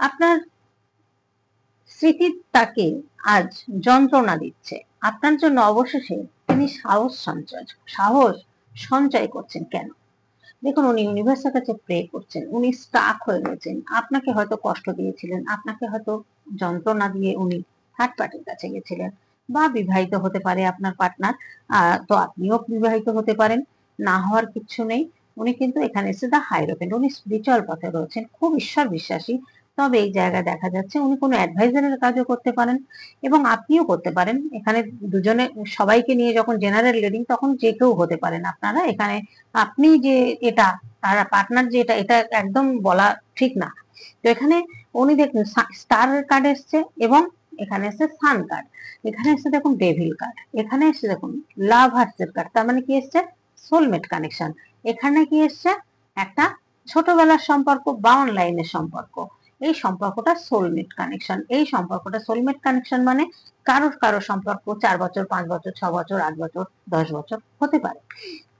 আপনার স্মৃতি তাকে আজ যন্ত্রণা দিচ্ছে, আপনার জন্য অবশেষে তিনি সাহস সঞ্চয় করছেন। কেন? দেখুন, উনি ইউনিভার্সের কাছে প্রে করছেন, উনি স্টাক হয়ে গেছেন, আপনাকে হয়তো কষ্ট দিয়েছিলেন, আপনাকে হয়তো যন্ত্রণা দিয়ে উনি থার্ড পার্টির কাছে গেছিলেন, বা বিবাহিত হতে পারে আপনার পার্টনার, তো আপনিও বিবাহিত হতে পারেন, না হওয়ার কিছু নেই। উনি কিন্তু এখানে এসে দা হাইরোফেন্ট, উনি স্পিরিচুয়াল পথে রয়েছেন, খুব ঈশ্বর বিশ্বাসী। তবে এই জায়গায় দেখা যাচ্ছে উনি কোনো অ্যাডভাইজারের কাজও করতে পারেন এবং আপনিও করতে পারেন। এখানে দুজনে সবাইকে নিয়ে যখন জেনারেল রিডিং, তখন যে কেউ হতে পারেন আপনারা এখানে। আপনি যে এটা, তার পার্টনার যে এটা, এটা একদম বলা ঠিক না। তো এখানে উনি দেখুন স্টার কার্ড এসছে এবং এখানে এসছে সান কার্ড, এখানে এসছে দেখুন ডেভিল কার্ড, এখানে এসছে দেখুন লাভ হার্সের কার্ড। তার মানে কি এসছে? Soulmate connection. এখানে কি এসছে? একটা ছোটবেলার সম্পর্ক বা অনলাইনের সম্পর্ক। এই সম্পর্কটা সোলমেট কানেকশন। এই সম্পর্কটা সোলমেট কানেকশন মানে কারোর সম্পর্ক 4 বছর, 5 বছর, 6 বছর, 8 বছর, 10 বছর হতে পারে,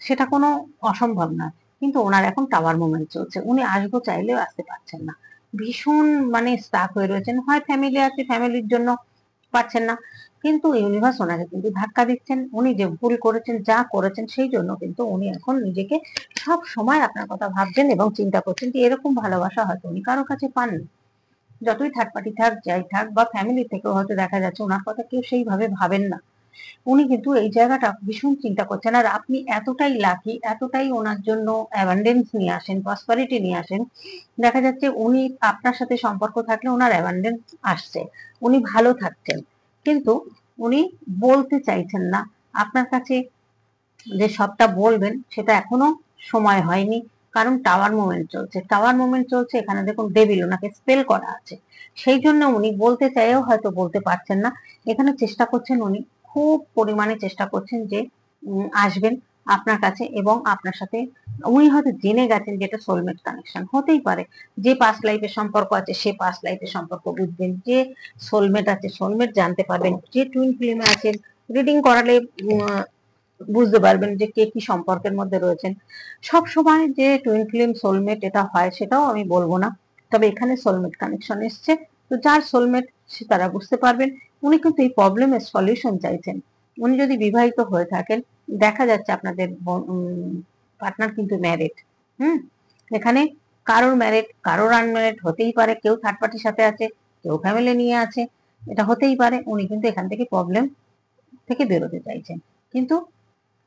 সেটা কোনো অসম্ভব নয়। কিন্তু ওনার এখন টাওয়ার মুভমেন্ট চলছে, উনি আসবো চাইলেও আসতে পারছেন না, ভীষণ মানে স্টাক হয়ে রয়েছেন। হয় ফ্যামিলি আছে, ফ্যামিলির জন্য পারছেন না, কিন্তু ইউনিভার্স ওনাকে কিন্তু ধাক্কা দিচ্ছেন। উনি যে ভুল করেছেন, যা করেছেন, সেই জন্য কিন্তু উনি এখন নিজেকে সব সময় আপনার কথা ভাবছেন এবং চিন্তা করছেন যে এরকম ভালোবাসা হয়তো উনি কারোর কাছে পাননি। যতই থার্ড পার্টি থাক, যাই থাক, বা ফ্যামিলি থেকেও হয়তো দেখা যাচ্ছে ওনার কথা কেউ সেইভাবে ভাবেন না। উনি কিন্তু এই জায়গাটা ভীষণ চিন্তা করছেন। আর আপনি এতটাই লাকি, এতটাই ওনার জন্য অ্যাবান্ডেন্স নিয়ে আসেন, প্রসপারিটি নিয়ে আসেন, দেখা যাচ্ছে উনি আপনার সাথে সম্পর্ক থাকলে ওনার অ্যাবান্ডেন্স আসছে, উনি ভালো থাকছেন, কিন্তু উনি বলতে চাইছেন না আপনার কাছে যে সবটা বলবেন, সেটা এখনো সময় হয়নি। কারণ টাওয়ার মুভমেন্ট চলছে, টাওয়ার মুভমেন্ট চলছে, এখানে দেখুন ডেভিল, ওনাকে স্পেল করা আছে, সেই জন্য উনি বলতে চাইও হয়তো বলতে পারছেন না। এখানে চেষ্টা করছেন উনি, খুব পরিমাণে চেষ্টা করছেন যে আসবেন আপনার কাছে এবং আপনার সাথে উনি হয়তো জেনে গেছেন যেটা সোলমেট কানেকশন হতেই পারে। যে পাস্ট লাইফের সম্পর্ক আছে সে পাস্ট লাইফের সম্পর্ক বুঝবেন, যে সোলমেট আছে সোলমেট জানতে পারবেন, যে টুইন ফ্লেমে আছেন রিডিং করালে বুঝতে পারবেন যে কে কি সম্পর্কের মধ্যে রয়েছেন। সব সময় যে টুইন ফ্লেম সোলমেট এটা হয় সেটাও আমি বলবো না, তবে এখানে সোলমেট কানেকশন এসছে। তো যার সোলমেট সে তারা বুঝতে পারবেন। উনি কিন্তু এই প্রবলেমের সলিউশন চাইছেন। উনি যদি বিবাহিত হয়ে থাকেন, দেখা যাচ্ছে আপনাদের পার্টনার কিন্তু ম্যারিড। হুম, এখানে কারোর ম্যারিড, কারোর আনম্যারিড হতেই পারে, কেউ থার্ড পার্টির সাথে আছে, কেউ ফ্যামিলি নিয়ে আছে, এটা হতেই পারে। উনি কিন্তু এখান থেকে প্রবলেম থেকে বেরোতে চাইছেন, কিন্তু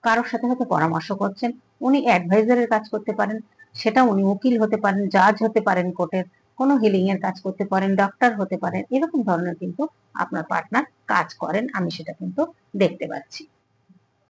কারোর সাথে হয়তো পরামর্শ করছেন। উনি অ্যাডভাইজারের কাজ করতে পারেন, সেটা উনি উকিল হতে পারেন, জাজ হতে পারেন, কোর্টের কোনো হিলিং এর কাজ করতে পারেন, ডক্টর হতে পারেন, এরকম ধরনের কিন্তু আপনার পার্টনার কাজ করেন, আমি সেটা কিন্তু দেখতে পাচ্ছি।